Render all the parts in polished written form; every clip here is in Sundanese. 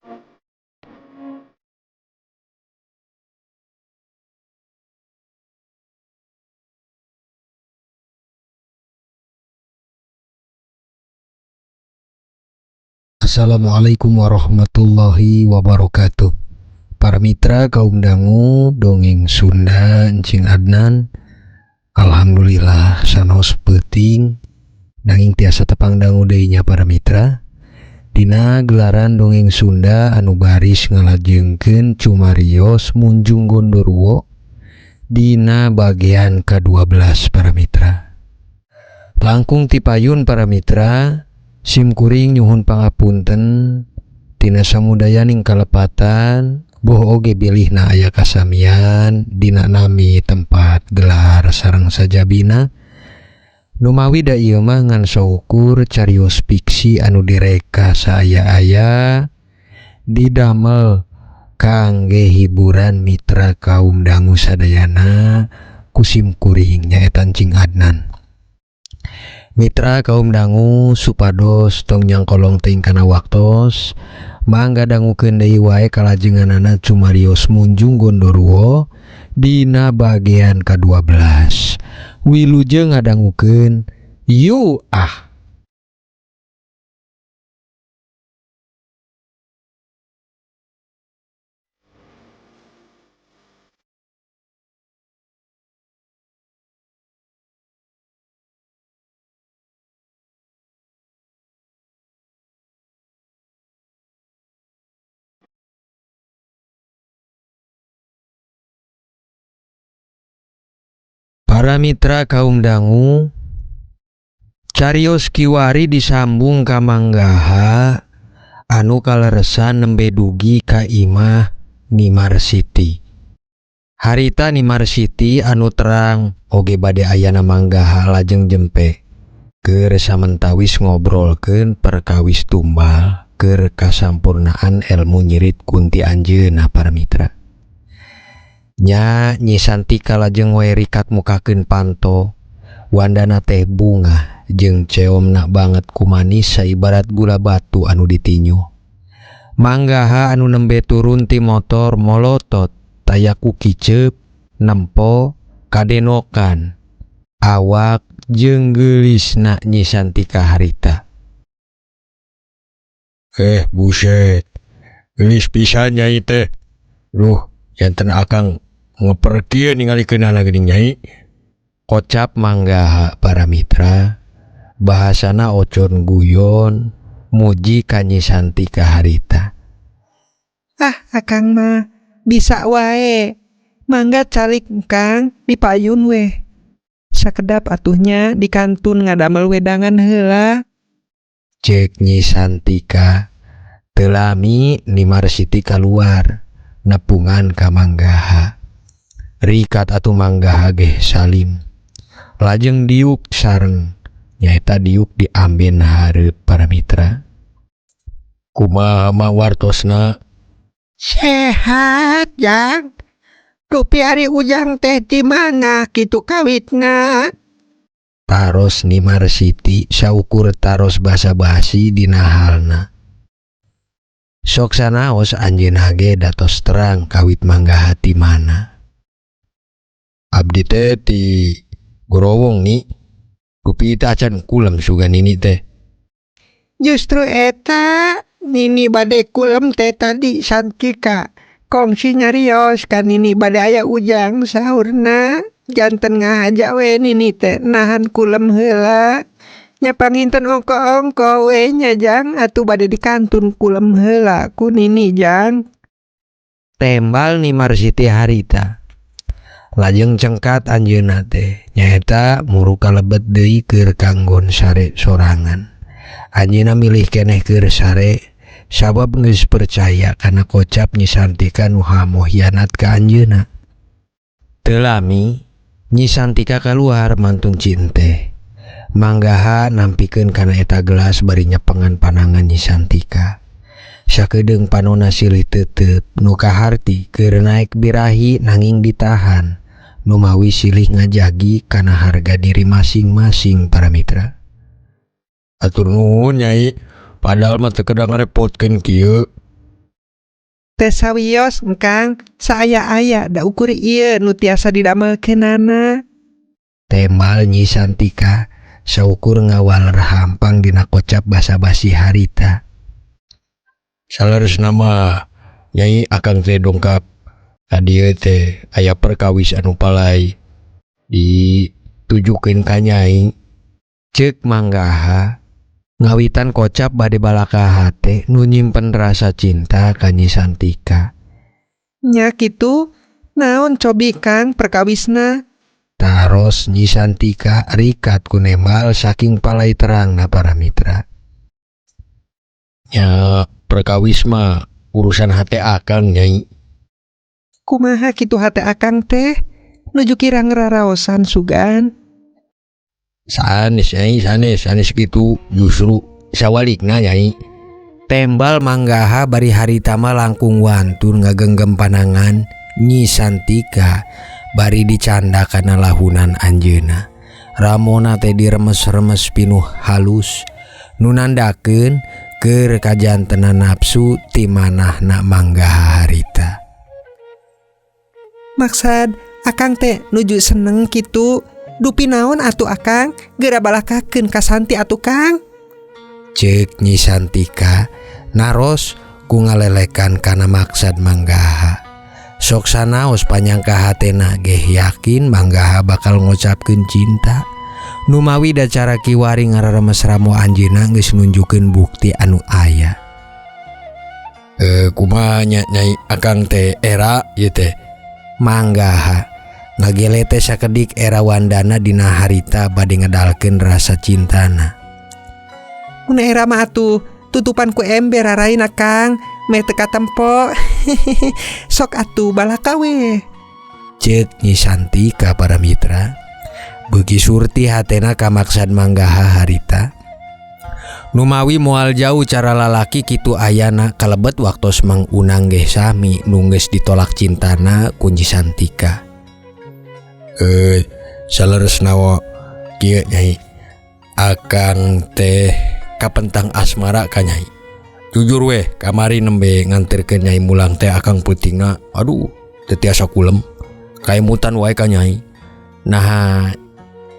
Assalamualaikum warahmatullahi wabarakatuh. Para mitra kaum dangu dongeng Sunda Encing Adnan. Alhamdulillah sanos peuting nanging tiasa tepang dangu deui nya para mitra. Dina gelaran dongeng Sunda anu baris ngalajengkeun cumarios Munjung Gondoruo dina bagian ke-12 para mitra. Langkung ti payun para mitra, simkuring nyuhun pangapunten tina samudayaning kalepatan boh oge bilihna aya kasamian dina nami tempat gelar sareng sajabina. Numawi da ieu mah ngan saukur carios fiksi anu direka saaya-aya didamel kangge hiburan mitra kaum dangu sadayana ku simkuring nyaeta Encing Adnan. Mitra kaum dangu supados tong nyangkolong teuing kana waktos, mangga dangukeun deui wae kalajenganana cumarios Munjung Gondoruo dina bagian ke-12. Wilujeng ngadangukeun yu ah. Para mitra kaum dangu, carios kiwari disambung ka manggaha anu kaleresan nembe dugi ka imah Nimarsiti. Harita Nimarsiti anu terang oge bade ayana manggaha lajeng jempe keur samentawis ngobrolkeun perkawis tumbal keur kasampurnaan elmu nyirit kunti anjeunna para mitra. Nya Nyi Santika lajeng we rikat mukakeun panto, wandana teh bunga jeung ceomna banget ku manis saibarat gula batu anu ditinyu. Manggaha anu nembe turun ti motor molotot taya ku kiceup nempo kadenokan awak jeung geulisna Nyi Santika harita. Buset, geulis pisan Nyai teh. Duh, janten akang ngoper kieu ningalikeunana geuning Nyai. Kocap manggaha para mitra, bahasana ocon guyon muji ka Nyi Santika harita. Akang mah bisa wae. Mangga calik Kang dipayun we. Sakedap atuhnya dikantun ngadamel wedangan heula. Cek Nyi Santika. Teu lami Nimarsiti kaluar nepungan ka manggaha. Rikat atuh manggaha ge salim. Lajeng diuk sareng nyaeta diuk diamben hareup para mitra. Kumaha mah wartosna? Sehat Jang. Rupi hari ujang teh di mana kitu kawitna? Taros Nimarsiti saukur taros basa-basi dina halna. Sok sanaos anjeunna ge datos terang kawit manggaha ti mana. Abdi teh ti Gorowong Ni. Rupi teh acan kulem sugan nini teh. Justru eta nini bade kulem teh tadi Santika. Kongsi nyarios kan nini bade aya ujang saurna. Janten ngahaja we nini teh nahan kulem heula. Nya panginten ongko-ongko we nya Jang atuh bade dikantun kulem heula ku nini Jang. Tembal Nimarsiti harita. Lajeng cengkat anjeunna teh nyaeta muru kalebet deui keur kanggon sare sorangan. Anjeunna milih keneh keur sare sabab geus percaya kana kocap Nyi Santika nu hamoh hianat ka anjeunna. Teu lami Nyi Santika kaluar mantun cinte. Manggaha nampikeun kana eta gelas bari nyepengan panangan Nyi Santika. Sakedeung panonna silih teuteup nu kaharti keur naek birahi nanging ditahan. Numawi silih ngajagi kana harga diri masing-masing para mitra. Atur nuhun Nyai, padahal mah teu kedah ngarepotkeun kieu. Tesawios engkang saya aya da ukur ieu nu tiasa didamelkeunana. Tembal Nyi Santika saukur ngawal rahampang dina kocap basa-basi harita. Saleresna mah Nyai akang teh dongkap ka dieu teh aya perkawis anu palai ditujukeun ka Nyai. Ceuk Manggaha ngawitan kocap bade balakaha teh nu nyimpen rasa cinta ka Nyi Santika. Nya kitu naon cobi Kang perkawisna? Taros Nyi Santika rikat ku Nembal saking palai terangna para mitra. Nya perkawis mah urusan hate akang Nyai. Kumaha kitu hate akang teh? Nuju kirang raraosan sugan. Sanes Nyai, sanes gitu justru sawalikna Nyai. Tembal Manggaha bari harita mah langkung wantun ngagenggam panangan Nyi Santika bari dicanda kana lahunan anjeuna. Ramona teh diremes-remes pinuh halus nu nandakeun keur kajantenan nafsu ti manahna Manggaha harita. Maksad akang teh nuju seneng kitu. Dupi naon atuh akang? Geura balakakeun ka Santi atuh Kang. Ceuk Nyi Santika naros ku ngalelekan kana maksad Manggaha. Sok sanaos panyangka hatena geh yakin Manggaha bakal ngucapkeun cinta. Numawi da cara kiwari ngararemes ramu anjeunna geus nunjukeun bukti anu aya. Kumaha Nyai akang teh era ieu teh? Manggaha ngagele teh sakedik era wandana dina harita bade ngedalkeun rasa cintana. Mun era mah atuh tutupan ku ember raraina Kang. Meh teka tempo. Sok atuh balaka we. Ceuk Nyi Santika para mitra. Beuki surti hatena ka maksad Manggaha harita. Numawi moal jauh cara lalaki kitu ayana kalebet waktos Mang Unang geh sami nu geus ditolak cintana ku Nyi Santika. Saleresna kieu Nyai. Akang teh kapentang asmara ka Nyai. Jujur weh kamari nembe nganterkeun Nyai mulang teh akang peutingna aduh teu tiasa kulem. Kaemutan wae ka Nyai. Nah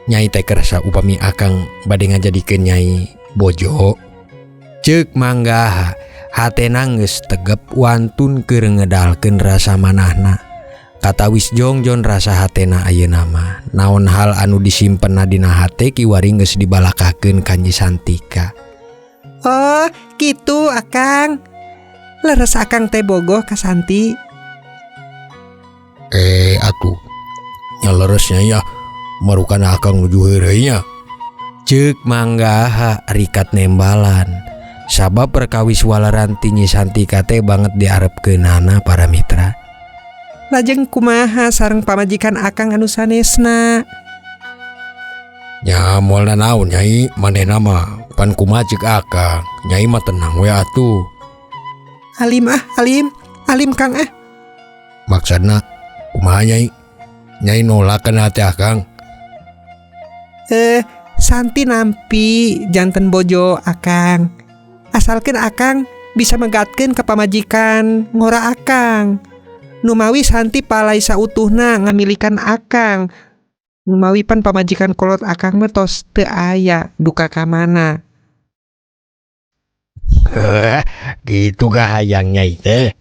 Nyai teh kerasa upami akang bade ngajadikeun Nyai bojo. Ceuk Manggaha hatena geus tegep wantun keur ngedalkeun rasa manahna. Katawis jongjon rasa hatena ayeuna mah. Naon hal anu disimpenna dina hate kiwari geus dibalakakeun ka Nyi Santika. Oh gitu akang. Leres akang teh bogoh ka Santi. Atuh nyaleresnya ya marukan akang nuju heureuy nya. Ceuk Manggaha rikat nembalan. Sabab perkawis walaran ti Nyi Santika teh banget diarepkeunana para mitra. Lajeng kumaha sareng pamajikan akang anu sanesna? Nya moalna naon Nyai, manehna mah pan kumaha ceuk akang. Nyai mah tenang we atuh. Alim Kang ah. Maksudna kumaha Nyai? Nyai nolak kana teh akang. Santi nampi janten bojo akang. Asalkeun akang bisa megatkeun ka pamajikan ngora akang. Numawi Santi palai sautuhna ngamilikan akang. Numawi pan pamajikan kolot akang mah tos teu aya duka ka mana. Gitu kah hayang Nyai teh.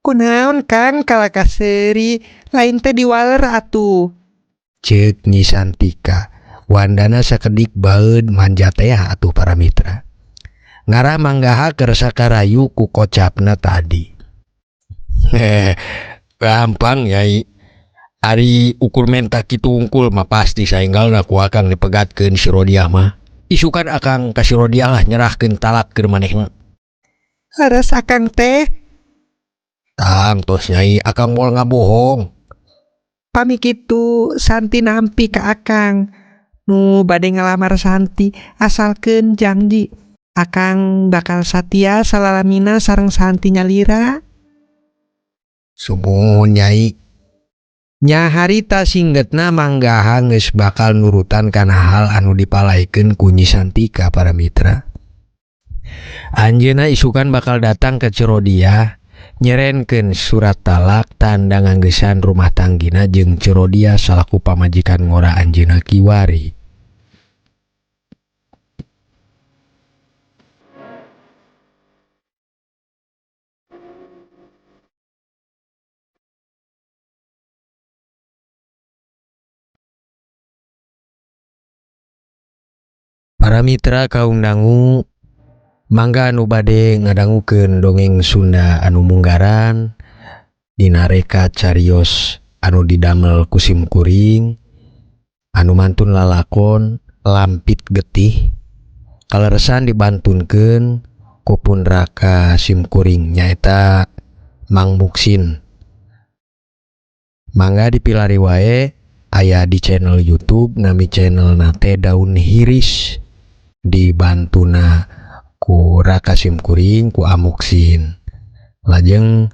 Kunaon Kang kalaka seuri lain teh diwaler atuh. Ceuk Nyi Santika. Wandana sakedik baeud manja teh atuh para mitra. Ngarah Manggaha keur sakarayu ku kocapna tadi. Gampang Nyai. Ari ukur menta kitu unggul mah pasti saenggalna ku akang dipegatkeun si Rodia mah. Isukan akang ka si Rodia lah nyerahkeun talak keur manehna. Leres akang teh. Tang tos Nyai akang moal ngabohong. Pami kitu Santi nampi ka akang. Nu bade ngalamar Santi asalkeun janji akang bakal satia salalamina sareng Santi nyalira. Sumuhun Nyai. Nya harita singgetna Manggaha geus bakal nurutan kana hal anu dipalaikeun ku Nyi Santika para mitra. Anjeunna isukan bakal datang ke Cirodia nyerenkeun surat talak tanda nganggesan rumah tanggina jeung Cirodia salaku pamajikan ngora anjeunna kiwari. Para mitra kaum dangu, mangga anu bade ngadangukeun dongeng Sunda anu munggaran dina reka cariyos anu didamel ku sim kuring anu mantun lalakon Lampit Getih kaleresan dibantunkeun ku punraka sim kuring nyaeta Mang Muksin. Mangga dipilari wae aya di channel YouTube nami channel nate Daun Hiris dibantuna ku Raka sim kuring ku Amuksin. Lajeng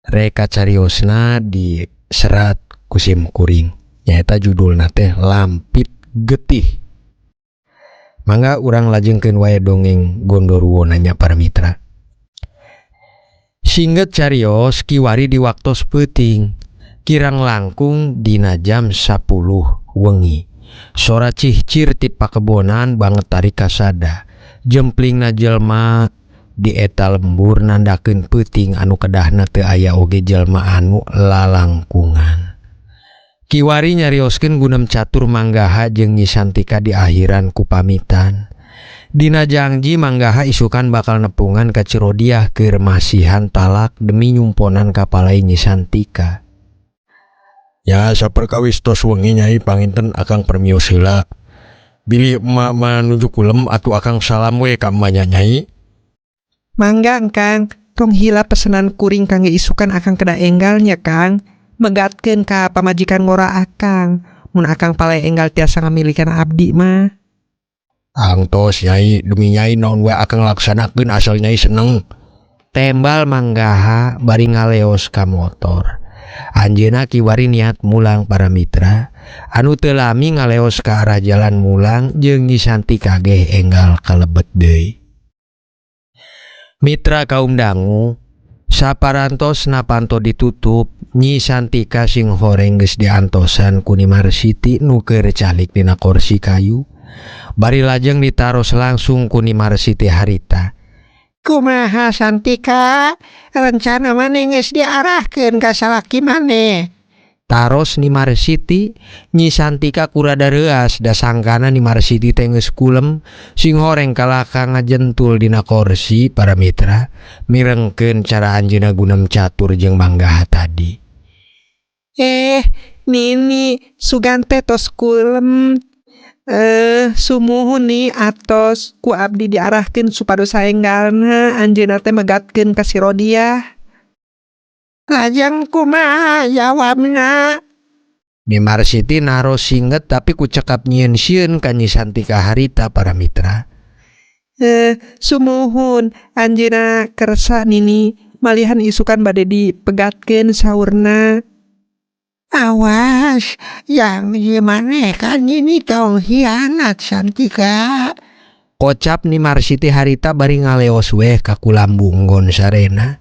reka cariyosna diserat ku sim kuring nyaeta judulna teh Lampit Getih. Mangga urang lajengkeun wae dongeng Gondoruo nanya para mitra. Singget cariyos kiwari di waktos peuting kirang langkung dina jam 10 wengi. Sora cihcir ti pakebonan banget tari kasada. Jemplingna jelma di eta lembur nandakeun peuting anu kedahna teu aya oge jelma anu lalangkungan. Kiwari nyarioskeun gunem catur Manggaha jeung Nyi Santika di akhiran ku pamitan. Dina janji Manggaha isukan bakal nepungan ka Cirodia keur masihan talak demi nyumponan kapalai Nyi Santika. Ya saperkawis tos wengi Nyai panginten akang permios heula. Bilih emak manuju kulem atuh akang salam we ka emaknya Nyai. Mangga Kang, tong hila pesenan kuring kangge isukan akang kedah enggalnya Kang. Megatkeun ka pamajikan ngora akang. Mun akang palai enggal tiasa ngamilikan abdi mah. Angtos Nyai, demi Nyai naon we akang laksanakeun asal Nyai seneng. Tembal Manggaha bari ngaleos ka motor. Anjeunna kiwari niat mulang para mitra. Anu teu lami ngaleos ka arah jalan mulang jeung Nyi Santika ge enggal kalebet deui. Mitra kaum dangu, saparantos napanto ditutup, Nyi Santika sing horeng geus diantosan ku Ni Marsiti nu keur calik dina kursi kayu. Bari lajeng ditaros langsung ku Ni Marsiti harita. Kumaha Santika? Rencana maneh geus diarahkeun ka salaki maneh? Taros Ni Marsiti, Nyi Santika kurada reuas da sangkana Ni Marsiti teh geus kulem sing horeng kalaka ngajentul dina kursi para mitra mirengkeun cara anjeunna gunem catur jeung Manggaha tadi. Nini sugante tos kulem. Sumuhun ni atos ku abdi diarahkeun supados saenggalna anjeunna teh megatkeun ka Cirodia. Lajeng kumaha jawabna? Ni Marsiti naros singget tapi ku cekap nyieun sieun ka Nyi Santika harita para mitra. Sumuhun anjeunna kersa nini malihan isukan bade dipegatkeun saurna. Awas, yang gimana kan ini tong hianat Santika. Kocap Ni Marsiti harita bari ngaleos weh ka kulambunggon sarena.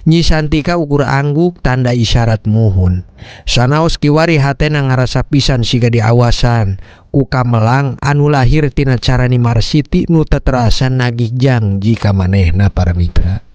Nyi Santika ukur angguk tanda isyarat muhun. Sanaos kiwari hatena ngarasa pisan siga diawasan ku kamelang anu lahir tina cara Ni Marsiti nu teterasan nagih janji ka manehna para mitra.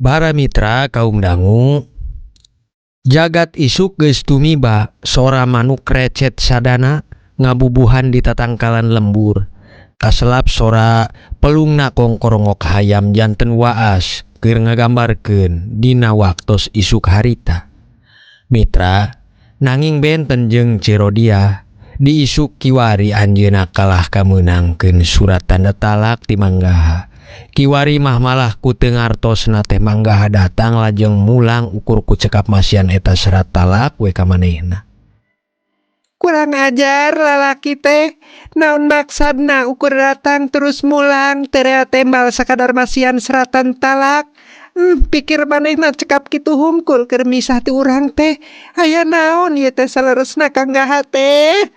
Bara mitra kaum dangu, jagat isuk geus tumiba sora manuk recet sadana ngabubuhan di tatangkalan lembur. Kaselap sora pelungna kongkorongok hayam janten waas keur ngagambarkeun dina waktos isuk harita. Mitra, nanging benten jeung Cirodia di isuk kiwari anjeunna kalah kameunangkeun surat tanda talak ti Manggaha. Kiwari mah malah ku teu ngartosna teh Manggaha datang lajeng mulang ukur ku cekap masian eta serat talak we ka manehna. Kurang ajar lalaki teh. Naon maksudna ukur datang terus mulang terea tembal sakadar masian seratan talak. Pikir manehna cekap kitu hungkul keur misah ti urang teh. Aya naon ieu teh saleresna Kanggaha teh?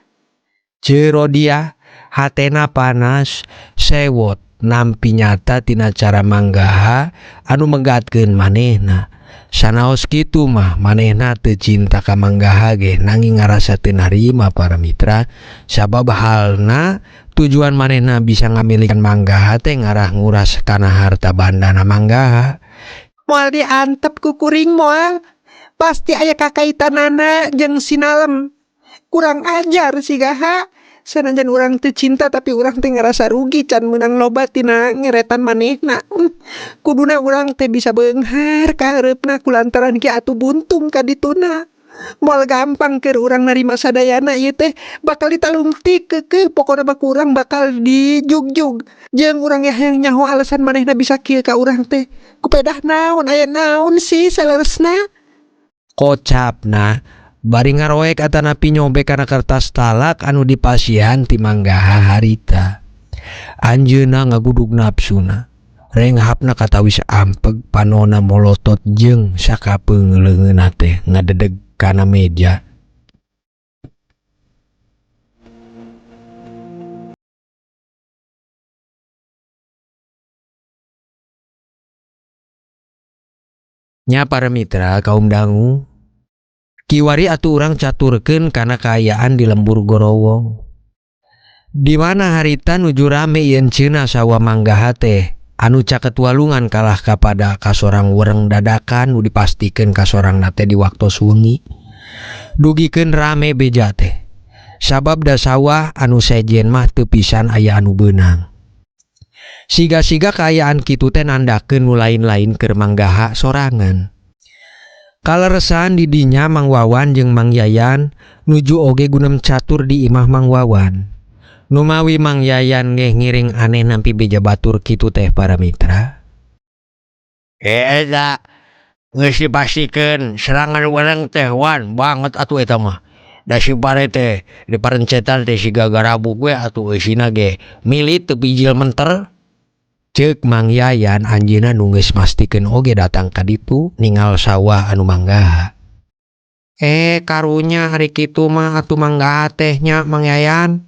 Ceu dia hatena panas sewot nampi nyata tina cara Manggaha anu megatkeun manehna. Sanaos kitu mah manehna teu cinta ka Manggaha ge nanging ngarasa teu narima para mitra sabab halna tujuan manehna bisa ngamilikan Manggaha teh ngarah nguras kana harta bandana Manggaha. Moal diantep ku kuring moal. Pasti aya kakaitanana jeung sinalem. Kurang ajar si Gaha. Sanajan urang teu cinta tapi urang teh ngerasa rugi can meunang loba tina ngeretan manehna. Kuduna urang teh bisa beunghar ka heureupna kulantaran kieu atuh buntung ka dituna. Moal gampang keur urang narima sadayana ieu teh bakal ditalungtik keukeuh pokona mah ku urang bakal dijugjug. Jeung urang hayang nyaho alasan manehna bisa kieu ka urang teh. Kupedah naon aya naon sih saleresna? Kocapna bari ngaroek atanapi nyobek kana kertas talak anu dipasihan ti Manggaha harita. Anjeunna ngagudug napsuna. Renghapna katawis ampeg panonna molotot jeung sakapeungleungeunna teh ngadedeg kana meja. Nya para mitra kaum dangu, kiwari atuh urang caturkeun kana kaayaan di lembur Gorowong. Di mana harita nuju rame ieun cenah sawa Manggaha teh anu caket walungan kalah kapada kasorang wereng dadakan nu dipastikeun kasorangna teh di waktos wengi. Dugikeun rame beja teh. Sabab da sawah anu sejen mah teu pisan aya anu beunang. Siga-siga kaayaan kitu teh nandakeun nu lain-lain keur Manggaha sorangan. Kaleresan di dinya Mang Wawan jeung Mang Yayan nuju oge gunem catur di imah Mang Wawan. Numawi Mang Yayan ge ngiring aneh nampi beja batur kitu teh para mitra. Eta geus dipastikeun serangan wereng teh wan banget atuh eta mah. Da si pare teh di parencetan teh siga garabuk we atuh eusina ge milit teu bijil menter. Ceuk Mang Yayan anjeunna nu geus mastikeun oge datang ka ditu ningal sawah anu Manggaha. Karunya hari kitu mah atuh Manggaha teh nya Mang Yayan.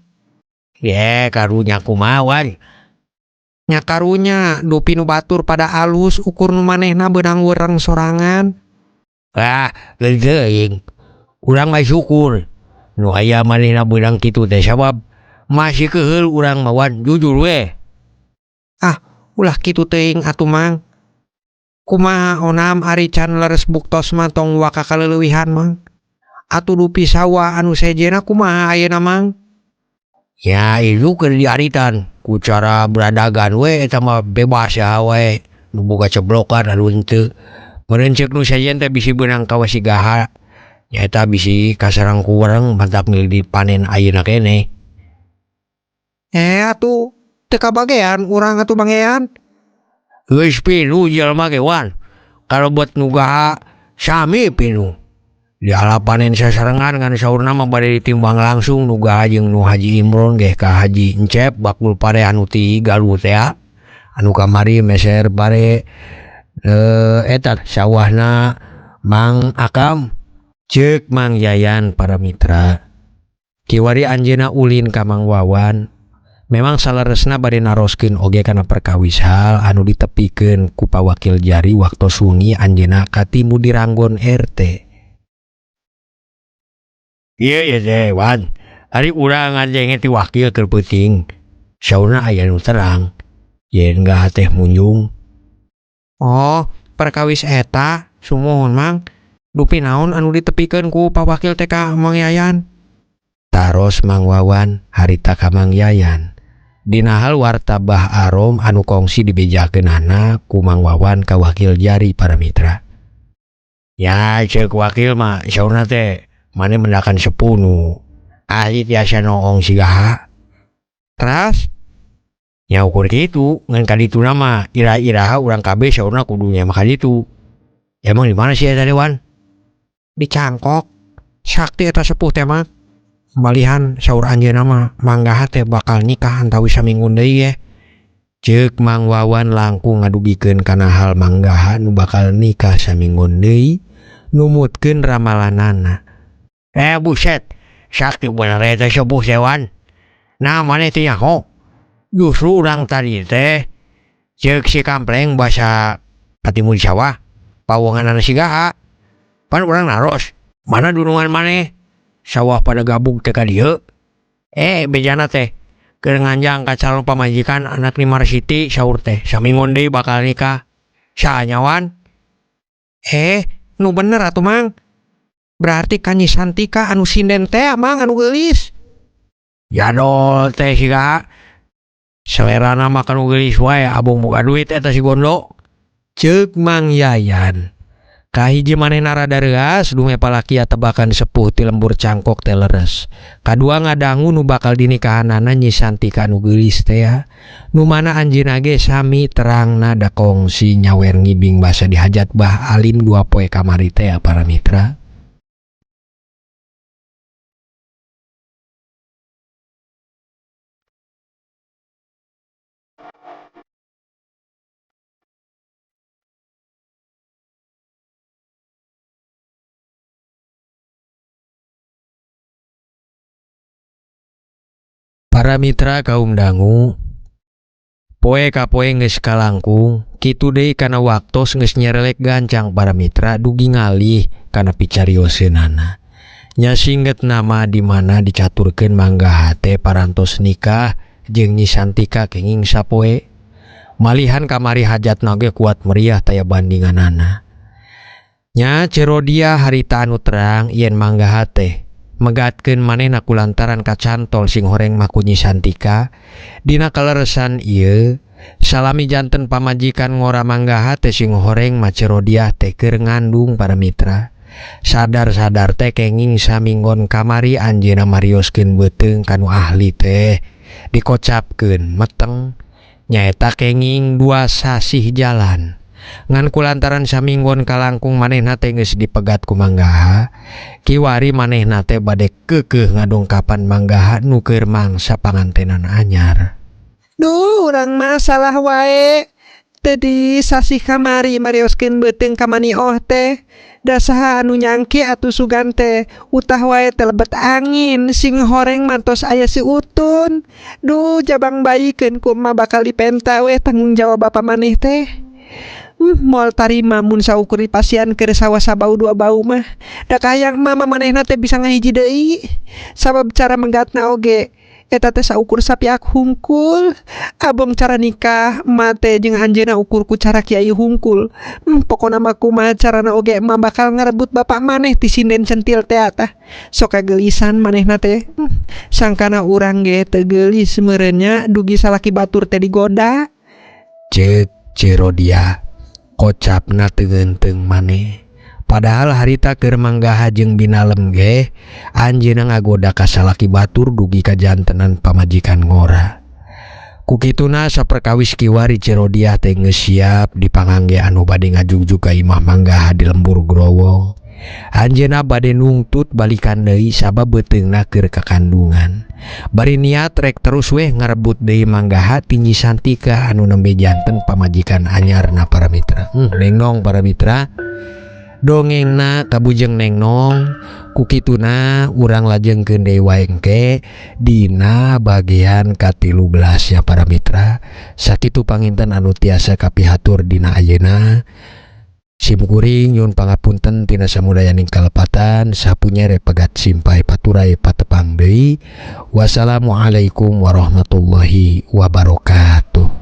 Karunya kumaha wan? Nya karunya dupi nu batur pada alus ukur nu manehna beunang wereng sorangan. Geus teuing. Urang mah syukur nu aya manehna beunang kitu teh sabab masih keheul urang mah wan jujur we. Ulah kitu teuing atuh Mang. Kumaha onam ari can leres buktos mah tong waka kaleulewihan Mang. Atuh dupi sawah anu sejena kumaha ayeuna Mang? Ya itu keur diaritan ku cara beradagan we eta mah bebas ya we nu boga ceblokan anu henteu. Meureun ceuk nu sejen teh bisi beunang ka Wasigaha. Nyaeta bisi kasarang ku wereng mantap milih dipanen ayeuna keneh. Atuh teu kabagean urang atuh Mang Yayan. Geus pinuh jelema ge wan. Kalebet nu gaha sami pinuh. Diala panen sasarengan ngan saurna mah bade ditimbang langsung nu gaha jeung nu Haji Imron ge ka Haji Encep bakul pare anu ti Galuh teh anu kamari meser pare eta sawahna Mang Akam. Ceuk Mang Yayan para mitra. Kiwari anjeunna ulin ka Mang Wawan. Memang saleresna bade naroskeun oge kana perkawis hal anu ditepikeun ku pawakil jari waktos wengi anjeunna katimu di Ranggon RT. Ieu teh wan, ari urang ngajenge ti wakil keur peuting. Saurna aya nu terang. Yen Gaha teh munjung. Perkawis eta sumuhun Mang. Dupi naon anu ditepikeun ku pawakil teh ka Mang Yayan? Taros Mang Wawan harita ka Mang Yayan. Dina hal wartabah arom anu kongsi dibejakeunana ku Mang Wawan ka wakil jari para mitra. Ya ceuk wakil mah saurna teh maneh mendakan sepunu. Ahli tiasa noong si Gaha. Teras? Nya ukur kitu ngan kadituna mah ira-iraha urang kabeh saurna kudu nya mah kaditu. Emang di mana sih eta dewan? Di Cangkok. Sakti eta sepuh teh Mang. malihan saur anjeunna mah manggaha teh bakal nikah antawi saminggu deui ge. Ceuk Mang Wawan langkung ngadugikeun kana hal manggaha nu bakal nikah saminggu deui numutkeun ramalanana. Buset, sakti bener eta sepuh Sewan. Nah maneh teh nyaho? Justru urang tadi teh ceuk si Kampleng basa katimun di sawah pawonganana si Gaha. Pan urang naros, mana dunungan maneh? Sawah pada gabung teh ka dieu. Bejana teh keur nganjang ka calon pamajikan anak ni Marsiti saur teh saminggu deui bakal nikah. Saha nyawan? Nu bener atuh Mang. Berarti ka Nyi Santika anu sinden teh Mang anu geulis. Jadol teh si Gaha. Selerana mah kanu geulis wae abong boga duit eta si Gondo. Ceuk Mang Yayan. Kahiji manehna rada reuas dume palaki tebakan sepuh ti lembur cangkok teh leres. Kadua ngadangu nu bakal dinikahanana Nyi Santika anu geulis teh ya. Nu mana anjeunna ge sami terangna da kongsi nyawer ngibing basa dihajat bah alim 2 poe kamari teh ya para mitra. Para mitra kaum dangu, poe ka poe geus kalangkung, kitu deui kana waktos geus nyerelek gancang para mitra dugi ngalih kana picarioseunana. Nya singget nama di mana dicaturkeun manggaha teh parantos nikah jeung Nyi Santika kenging sapoe. Malihan kamari hajatna ge kuat meriah taya bandinganana. Nya Cerodia harita anu terang yen manggaha teh megatkeun manehna kulantaran kacantol sing horeng maku Nyi Santika. Dina kaleresan ieu salami janten pamajikan ngora manggaha teh sing horeng mah Cerodia teh keur ngandung para mitra. Sadar-sadar teh kenging saminggon kamari anjeunna marioskeun beuteung kanu ahli teh dikocapkeun meteng nyaeta kenging 2 sasih jalan. Ngan kulantaran saminggon kalangkung manehna teh geus dipegat ku manggaha, kiwari manehna teh bade keukeuh ngadongkapan manggaha nu keur mangsa pangantenan anyar. Duh, urang mah salah wae. Tadi sasih kamari marioskeun beuteung ka manioh teh. Da saha anu nyangke atuh sugan teh utah wae teh lebet angin sing horeng mantos aya si Utun. Duh, jabang bayikeun ku emak bakal dipenta we tanggung jawab bapa maneh teh. Moal tarima mun saukur dipasian keur sawah sabau 2 bau mah. Da kahayang mama manehna teh bisa ngahiji deui. Sabab cara menggatna oge eta teh saukur sapiak hungkul. Abong cara nikah emak teh jeung anjeunna ukur ku cara Kiai hungkul. Pokona mah kumaha carana oge emak bakal ngarebut bapak maneh ti sinden centil teh tah. Sok kageulisan manehna teh. Sangkana urang ge teu geulis meureun nya dugi salaki batur teh digoda. Ceuk Cerodia kocapna teu ngeunteung maneh. Padahal harita keur manggaha jeung binalem ge anjeunna ngagoda ka salaki batur dugi ka jantenan pamajikan ngora. Kukituna saperkawis kiwari Cerodia teh geus siap dipangangge anu bade ngajugjug ka imah manggaha di lembur growong. Anjeunna bade nungtut balikan deui sabab beuteungna keur kakandungan. Bari niat rek terus weh ngarebut deui manggaha ti Nyi Santika anu nembe janten pamajikan anyarna para mitra. Nengnong para mitra. Dongengna kabujeng nengnong. Kukituna urang lajengkeun deui wae engke dina bagian ka-13 ya para mitra. Sakitu panginten anu tiasa kapihatur dina ayeuna. Simkuring nyuwun pangapunten tina samudayaning kalepatan sapunyere pegat simpai paturai patepang deui. Wassalamualaikum warahmatullahi wabarakatuh.